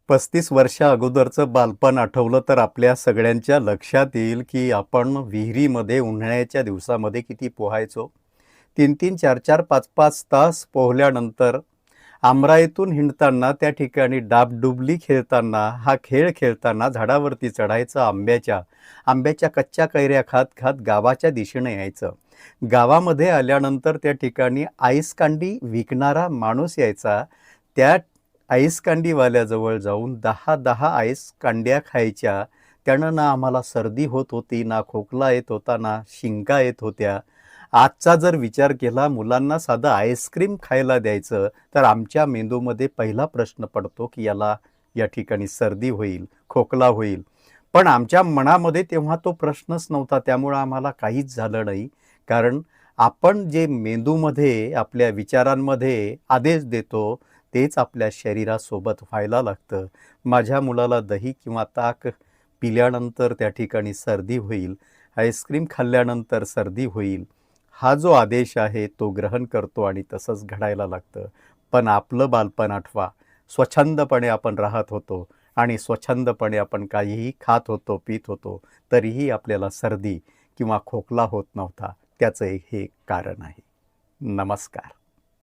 35 वर्षा अगोदरचं बालपण आठवलं तर आपल्या सगळ्यांच्या लक्षात येईल की आपण विहिरीमध्ये उन्हाळ्याच्या दिवसामध्ये किती पोहायचो. 3-3, 4-4, 5-5 तास पोहल्यानंतर आमराईतून हिंडताना, त्या ठिकाणी डाबडुबली खेळताना, हा खेळ खेळताना झाडावरती चढायचं, आंब्याच्या कच्च्या कैऱ्या खात खात गावाच्या दिशेने यायचं. गावामध्ये आल्यानंतर त्या ठिकाणी आईस कांडी विकणारा माणूस यायचा. त्या आईस कांडीवाल्याजवळ जाऊन 10-10 आईस कांड्या खायच्या. त्यानं ना आम्हाला सर्दी होत होती, ना खोकला येत होता, ना शिंका येत होत्या. आजचा जर विचार केला, मुलांना साधं आईस्क्रीम खायला द्यायचं तर आमच्या मेंदूमध्ये पहिला प्रश्न पडतो की या ठिकाणी सर्दी होईल, खोकला होईल. पण आमच्या मनामध्ये तेव्हा तो प्रश्नच नव्हता. त्यामुळं आम्हाला काहीच झालं नाही. कारण आपण जे मेंदूमध्ये, आपल्या विचारांमध्ये आदेश देतो तेच आपल्या शरीरासोबत व्हायला लागतं. माझ्या मुलाला दही किंवा ताक पिल्यानंतर त्या ठिकाणी सर्दी होईल, आईस्क्रीम खाल्ल्यानंतर सर्दी होईल, हा जो आदेश आहे तो ग्रहण करतो आणि तसंच घडायला लागतं. पण आपलं बालपण आठवा. स्वच्छंदपणे आपण राहत होतो आणि स्वच्छंदपणे आपण काहीही खात होतो, पीत होतो, तरीही आपल्याला सर्दी किंवा खोकला होत नव्हता. त्याचं हे कारण आहे. नमस्कार.